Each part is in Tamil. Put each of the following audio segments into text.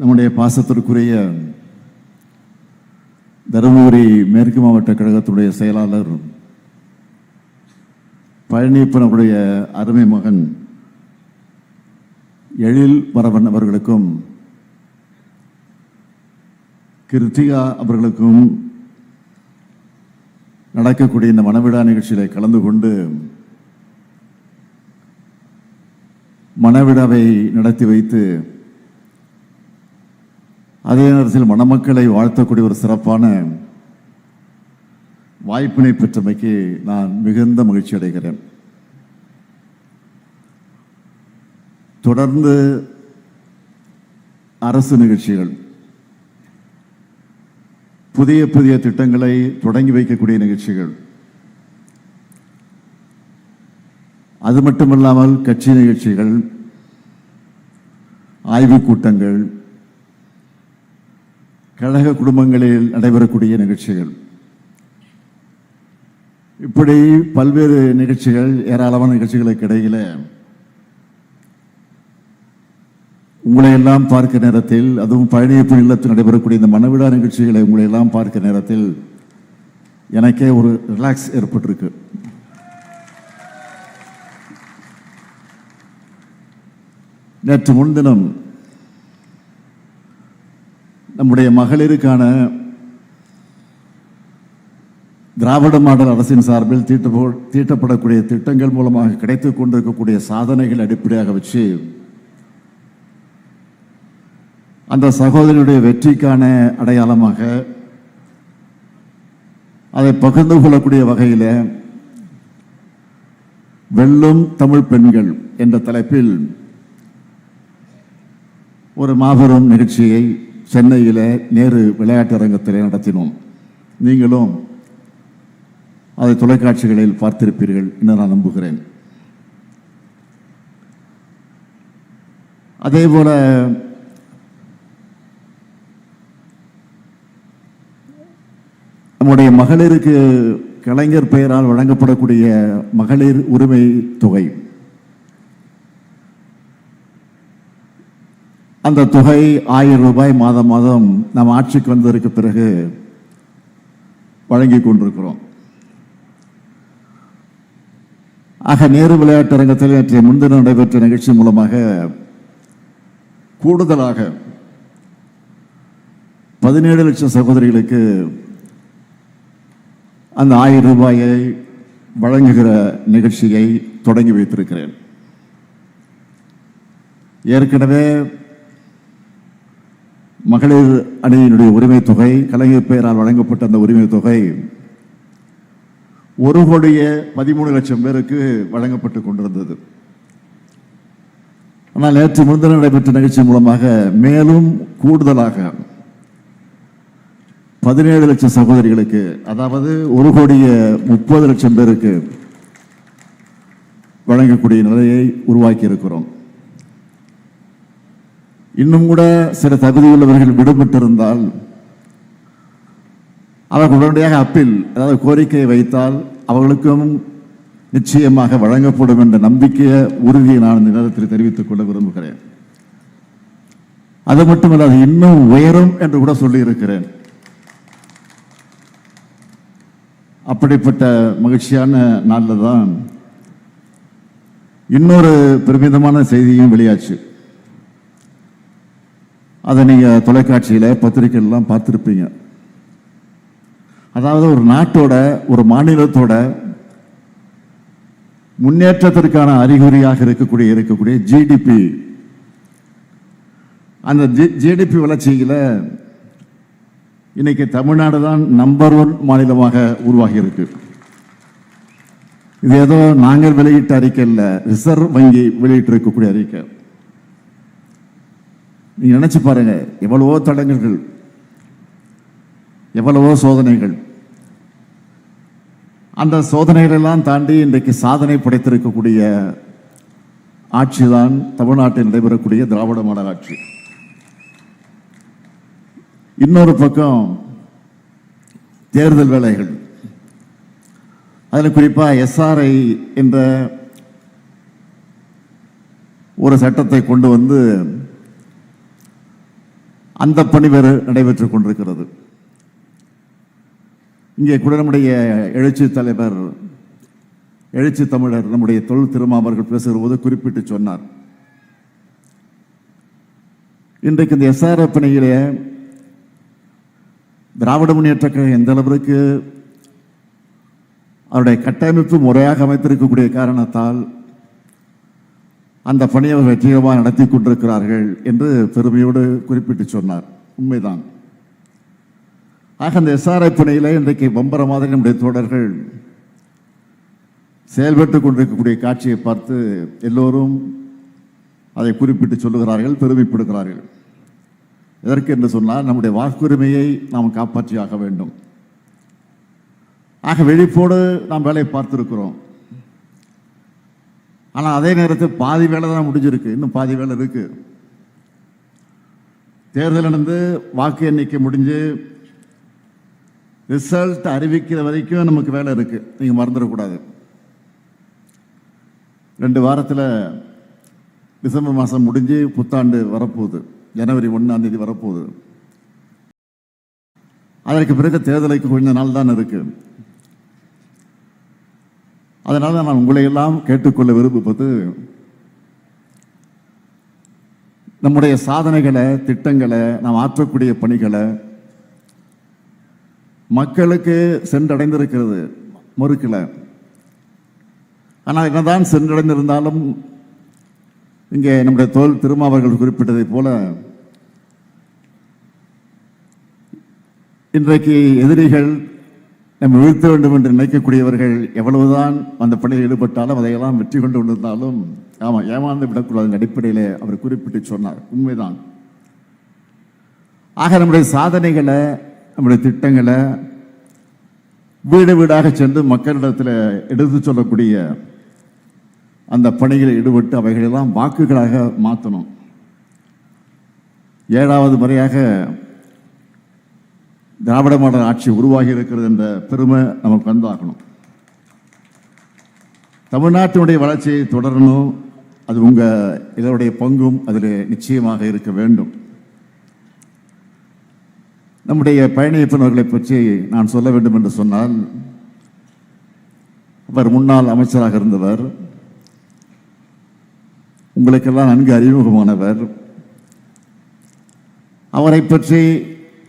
நம்முடைய பாசத்திற்குரிய தருமபுரி மேற்கு மாவட்ட கழகத்துடைய செயலாளர் பழனியப்பனுடைய அருமை மகன் எழில் வரவன் அவர்களுக்கும் கிருத்திகா அவர்களுக்கும் நடக்கக்கூடிய இந்த மணவிழா நிகழ்ச்சியில கலந்து கொண்டு மணவிழாவை நடத்தி வைத்து அதே நேரத்தில் மணமக்களை வாழ்த்தக்கூடிய ஒரு சிறப்பான வாய்ப்பினை பெற்றமைக்கு நான் மிகுந்த மகிழ்ச்சி அடைகிறேன். தொடர்ந்து அரசு நிகழ்ச்சிகள், புதிய புதிய திட்டங்களை தொடங்கி வைக்கக்கூடிய நிகழ்ச்சிகள், அது மட்டுமல்லாமல் கட்சி நிகழ்ச்சிகள், ஆய்வுக் கூட்டங்கள், கழக குடும்பங்களில் நடைபெறக்கூடிய நிகழ்ச்சிகள், இப்படி பல்வேறு நிகழ்ச்சிகள், ஏராளமான நிகழ்ச்சிகளுக்கு இடையில உங்களை எல்லாம் பார்க்க நேரத்தில், அதுவும் பழனியப்பன் இல்லத்தில் நடைபெறக்கூடிய இந்த மணவிழா நிகழ்ச்சிகளை உங்களை எல்லாம் பார்க்க நேரத்தில் எனக்கே ஒரு ரிலாக்ஸ் ஏற்பட்டிருக்கு. நேற்று முன்தினம் நம்முடைய மகளிருக்கான திராவிட மாடல் அரசின் சார்பில் தீட்டப்படக்கூடிய திட்டங்கள் மூலமாக கிடைத்துக் கொண்டிருக்கக்கூடிய சாதனைகள் அடிப்படையாக வச்சு அந்த சகோதரியுடைய வெற்றிக்கான அடையாளமாக அதை பகிர்ந்து கொள்ளக்கூடிய வகையில் வெல்லும் தமிழ் பெண்கள் என்ற தலைப்பில் ஒரு மாபெரும் நிகழ்ச்சியை சென்னையில் நேரு விளையாட்டு அரங்கத்தில் நடத்தினோம். நீங்களும் அதை தொலைக்காட்சிகளில் பார்த்திருப்பீர்கள் என்று நான் நம்புகிறேன். அதேபோல நம்முடைய மகளிருக்கு கலைஞர் பெயரால் வழங்கப்படக்கூடிய மகளிர் உரிமை தொகை, அந்த தொகை 1000 ரூபாய் மாதம் மாதம் நாம் ஆட்சிக்கு வந்ததற்கு பிறகு வழங்கி கொண்டிருக்கிறோம். ஆக நேரு விளையாட்டு அரங்கத்தில் நேற்றைய முன்தினம் நடைபெற்ற நிகழ்ச்சி மூலமாக கூடுதலாக 17 லட்சம் சகோதரிகளுக்கு அந்த 1000 ரூபாயை வழங்குகிற நிகழ்ச்சியை தொடங்கி வைத்திருக்கிறேன். ஏற்கனவே மகளிர் அணியினுடைய உரிமை தொகை, கலைஞர் பெயரால் வழங்கப்பட்ட அந்த உரிமை தொகை 1,13,00,000 பேருக்கு வழங்கப்பட்டு கொண்டிருந்தது. ஆனால் நேற்று முன்தினம் நடைபெற்ற நிகழ்ச்சி மூலமாக மேலும் கூடுதலாக 17 லட்சம் சகோதரிகளுக்கு, அதாவது 1,30,00,000 பேருக்கு வழங்கக்கூடிய நிலையை உருவாக்கி இருக்கிறோம். இன்னும் கூட சில தகுதியுள்ளவர்கள் விடுபட்டிருந்தால் அவர்கள் உடனடியாக அப்பீல், அதாவது கோரிக்கையை வைத்தால் அவர்களுக்கும் நிச்சயமாக வழங்கப்படும் என்ற நம்பிக்கையை, உறுதியை நான் இந்த நேரத்தில் தெரிவித்துக் கொள்ள விரும்புகிறேன். அது மட்டுமல்ல, அது இன்னும் உயரும் என்று கூட சொல்லியிருக்கிறேன். அப்படிப்பட்ட மகிழ்ச்சியான நாளில் தான் இன்னொரு பெருமிதமான செய்தியும் வெளியாச்சு. அதை நீங்கள் தொலைக்காட்சியில், பத்திரிகைலாம் பார்த்துருப்பீங்க. அதாவது ஒரு நாட்டோட, ஒரு மாநிலத்தோட முன்னேற்றத்திற்கான அறிகுறியாக இருக்கக்கூடிய ஜிடிபி, அந்த ஜிடிபி வளர்ச்சியில் இன்னைக்கு தமிழ்நாடு தான் நம்பர் 1 மாநிலமாக உருவாகி இருக்கு. இது ஏதோ நாங்கள் வெளியிட்ட அறிக்கை இல்லை, ரிசர்வ் வங்கி வெளியிட்டு இருக்கக்கூடிய அறிக்கை. நீங்க நினைச்சு பாருங்க, எவ்வளவோ தடங்கல்கள், எவ்வளவோ சோதனைகள், அந்த சோதனைகள் எல்லாம் தாண்டி இன்றைக்கு சாதனை படைத்திருக்கக்கூடிய ஆட்சி தான் தமிழ்நாட்டில் நடைபெறக்கூடிய திராவிட மாடல் ஆட்சி. இன்னொரு பக்கம் தேர்தல் வேலைகள், அதில் குறிப்பாக எஸ்ஆர்ஐ என்ற ஒரு சட்டத்தை கொண்டு வந்து அந்த பணி வேறு நடைபெற்றுக் கொண்டிருக்கிறது. இங்கே கூட நம்முடைய எழுச்சி தலைவர், எழுச்சி தமிழர் நம்முடைய தொல் திருமாவர்கள் பேசுகிற போது குறிப்பிட்டு சொன்னார், இன்றைக்கு இந்த எஸ்ஆர்எஃப் பணியிலே திராவிட முன்னேற்ற கழகம் எந்த அளவிற்கு அவருடைய கட்டமைப்பு முறையாக அமைத்திருக்கக்கூடிய காரணத்தால் அந்த பணியை வெற்றிகரமாக நடத்தி கொண்டிருக்கிறார்கள் என்று பெருமையோடு குறிப்பிட்டு சொன்னார். உண்மைதான். ஆக அந்த எஸ்ஆர்எஃப் பணியில் இன்றைக்கு பம்பர மாதிரி நம்முடைய தோழர்கள் செயல்பட்டுக் கொண்டிருக்கக்கூடிய காட்சியை பார்த்து எல்லோரும் அதை குறிப்பிட்டு சொல்லுகிறார்கள், பெருமைப்படுகிறார்கள். எதற்கு என்று சொன்னால் நம்முடைய வாக்குரிமையை நாம் காப்பாற்றியாக வேண்டும். ஆக விழிப்போடு நாம் வேலையை பார்த்திருக்கிறோம். ஆனால் அதே நேரத்தில் பாதி வேலை தான் முடிஞ்சிருக்கு, இன்னும் பாதி வேலை இருக்கு. தேர்தல் நடந்து வாக்கு எண்ணிக்கை முடிஞ்சு ரிசல்ட் அறிவிக்கிற வரைக்கும் நமக்கு வேலை இருக்கு. நீங்க மறந்துடக்கூடாது. 2 வாரத்தில் டிசம்பர் மாதம் முடிஞ்சு புத்தாண்டு வரப்போகுது. ஜனவரி 1ஆம் தேதி வரப்போகுது. அதற்கு பிறகு தேர்தலுக்கு கொஞ்ச நாள் தான் இருக்கு. அதனால நான் உங்களை எல்லாம் கேட்டுக்கொள்ள விரும்புவது, நம்முடைய சாதனைகளை, திட்டங்களை, நாம் ஆற்றக்கூடிய பணிகளை மக்களுக்கு சென்றடைந்திருக்கிறது, மறுக்கல. ஆனால் என்னதான் சென்றடைந்திருந்தாலும் இங்கே நம்முடைய தோல் திருமாவர்கள் குறிப்பிட்டதை போல இன்றைக்கு எதிரிகள் நம்ம வீழ்த்த வேண்டும் என்று நினைக்கக்கூடியவர்கள் எவ்வளவுதான் அந்த பணியில் ஈடுபட்டாலும் அதையெல்லாம் வெற்றி கொண்டு கொண்டிருந்தாலும் ஆமாம் ஏமாந்து விடக்கூடாது அடிப்படையில் அவர் குறிப்பிட்டு சொன்னார். உண்மைதான். ஆக நம்முடைய சாதனைகளை, நம்முடைய திட்டங்களை வீடு வீடாக சென்று மக்களிடத்தில் எடுத்து சொல்லக்கூடிய அந்த பணிகளில் ஈடுபட்டு அவைகளெல்லாம் வாக்குகளாக மாற்றணும். 7வது முறையாக திராவிட மாடல் ஆட்சி உருவாகி இருக்கிறது என்ற பெருமை நமக்கு வந்தாகணும். தமிழ்நாட்டினுடைய வளர்ச்சியை தொடரணும். அது இதனுடைய பங்கும் அதில் நிச்சயமாக இருக்க வேண்டும். நம்முடைய பயணியப்பனர்களை பற்றி நான் சொல்ல வேண்டும் என்று சொன்னால், அவர் முன்னாள் அமைச்சராக இருந்தவர், உங்களுக்கெல்லாம் நன்கு அறிமுகமானவர். அவரை பற்றி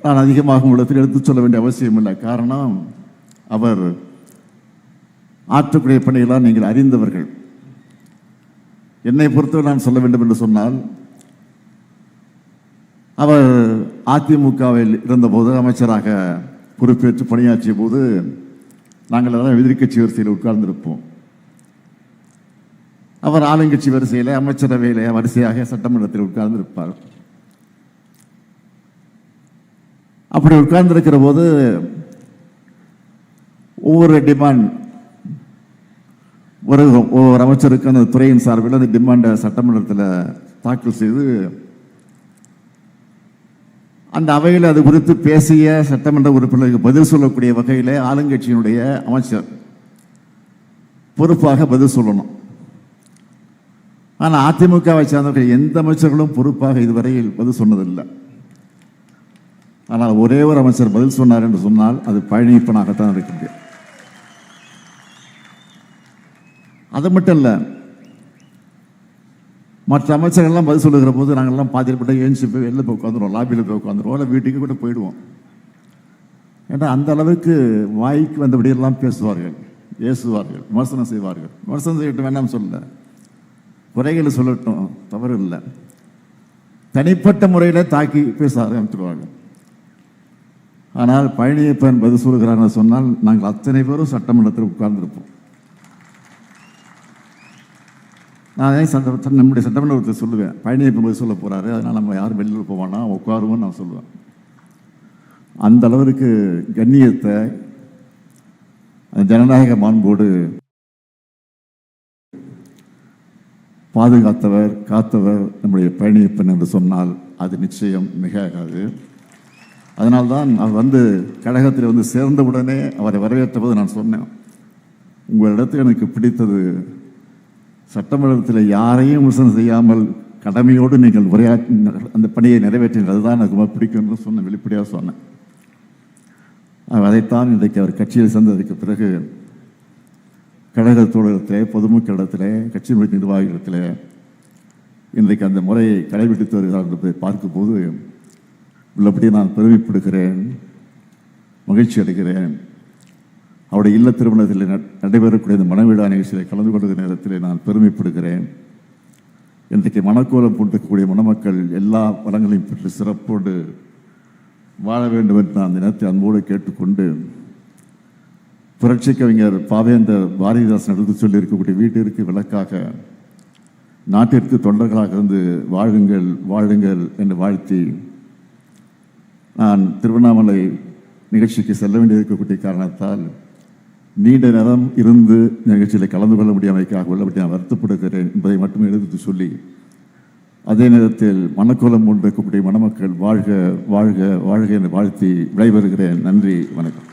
நான் அதிகமாக உங்களிடத்தில் எடுத்துச் சொல்ல வேண்டிய அவசியம் இல்லை. காரணம், அவர் ஆற்றக்கூடிய பணிகளால் நீங்கள் அறிந்தவர்கள். என்னை பொறுத்தவரை நான் சொல்ல வேண்டும் என்று சொன்னால், அவர் அதிமுகவில் இருந்தபோது அமைச்சராக பொறுப்பேற்று பணியாற்றிய போது நாங்கள் எல்லாம் எதிர்கட்சி வரிசையில் உட்கார்ந்திருப்போம். அவர் ஆளுங்கட்சி வரிசையில், அமைச்சரவையில் வரிசையாக சட்டமன்றத்தில் உட்கார்ந்திருப்பார். அப்படி உட்கார்ந்திருக்கிற போது ஒவ்வொரு டிமாண்ட், ஒவ்வொரு அமைச்சருக்கு அந்த துறையின் சார்பில் அந்த டிமாண்டை சட்டமன்றத்தில் தாக்கல் செய்து அந்த அவையில் அது குறித்து பேசிய சட்டமன்ற உறுப்பினருக்கு பதில் சொல்லக்கூடிய வகையில் ஆளுங்கட்சியினுடைய அமைச்சர் பொறுப்பாக பதில் சொல்லணும். ஆனால் அதிமுகவை சார்ந்தவர்கள் எந்த அமைச்சர்களும் பொறுப்பாக இதுவரையில் பதில் சொன்னதில்லை. ஆனால் ஒரே ஒரு அமைச்சர் பதில் சொன்னார் என்று சொன்னால் அது பழனியப்பனாகத்தான் இருக்கிறது. அது மட்டும் இல்லை, மற்ற அமைச்சர்கள்லாம் பதில் சொல்லுகிற போது நாங்கள்லாம் பாதிக்கப்பட்ட ஏஞ்சி போய் வெளில போய் உட்காந்துருவோம், லாபியில் போய் உட்காந்துருவோம், இல்லை வீட்டுக்கு கூட போயிடுவோம். ஏன்னா அந்த அளவுக்கு வாய்க்கு வந்தபடியெல்லாம் பேசுவார்கள், ஏசுவார்கள், விமர்சனம் செய்வார்கள். விமர்சனம் செய்யட்டும், வேண்டாம் சொல்ல, குறைகளை சொல்லட்டும், தவறு இல்லை. தனிப்பட்ட முறையில் தாக்கி பேச ஆரம்பித்துருவாங்க. ஆனால் பழனியப்பன் பதில் சொல்கிறார் சொன்னால் நாங்கள் அத்தனை பேரும் சட்டமன்றத்தில் உட்கார்ந்திருப்போம். நான் நம்முடைய சட்டமன்றத்தை சொல்லுவேன், பழனியப்பன் பதில் சொல்ல போறாரு, அதனால் நம்ம யாரும் வெளியில் போவானா, உட்காருவோன்னு நான் சொல்லுவேன். அந்த அளவிற்கு கண்ணியத்தை, ஜனநாயக மாண்போடு பாதுகாத்தவர், காத்தவர் நம்முடைய பழனியப்பன் என்று சொன்னால் அது நிச்சயம் மிகாது. அதனால்தான் அவர் கழகத்தில் சேர்ந்தவுடனே அவரை வரவேற்றபோது நான் சொன்னேன், உங்களிடத்தில் எனக்கு பிடித்தது சட்டமன்றத்தில் யாரையும் விமர்சனம் செய்யாமல் கடமையோடு நீங்கள் உரையாற்றி அந்த பணியை நிறைவேற்றினீர்கள், அதுதான் எனக்கு ரொம்ப பிடிக்கும்னு சொன்ன, வெளிப்படையாக சொன்னேன். அதைத்தான் இன்றைக்கு அவர் கட்சியில் சேர்ந்ததுக்கு பிறகு கழக தோழகத்திலே, பொதுமக்களிடத்திலே, கட்சி நிர்வாகிகளிடத்திலே இன்றைக்கு அந்த முறையை கடைபிடித்து வருகிறார் என்பதை பார்க்கும்போது உள்ளபடி நான் பெருமைப்படுகிறேன், மகிழ்ச்சி அடைகிறேன். அவருடைய இல்ல திருமணத்தில் நடைபெறக்கூடிய இந்த மணவிழா நிகழ்ச்சியில் கலந்து கொள்கிற நேரத்தில் நான் பெருமைப்படுகிறேன். இன்றைக்கு மணக்கோலம் பூண்டக்கூடிய மணமக்கள் எல்லா வளங்களையும் பெற்று சிறப்போடு வாழ வேண்டும் என்று நான் அந்த நேரத்தை அன்போடு கேட்டுக்கொண்டு, புரட்சி கவிஞர் பாவேந்தர் பாரதிதாசன் எடுத்து சொல்லி இருக்கக்கூடிய வீட்டிற்கு விளக்காக, நாட்டிற்கு தொண்டர்களாக இருந்து வாழுங்கள் வாழுங்கள் என்று வாழ்த்தி, நான் திருவண்ணாமலை நிகழ்ச்சிக்கு செல்ல வேண்டியிருக்கக்கூடிய காரணத்தால் நீண்ட நேரம் இருந்து நிகழ்ச்சியில் கலந்து கொள்ள முடியாமைக்காக உள்ளபடி நான் வருத்தப்படுகிறேன் என்பதை மட்டுமே எடுத்து சொல்லி, அதே நேரத்தில் மணக்கோலம் கொண்டிருக்கக்கூடிய மணமக்கள் வாழ்க வாழ்க வாழ்க என்று வாழ்த்தி விடைபெறுகிறேன். நன்றி, வணக்கம்.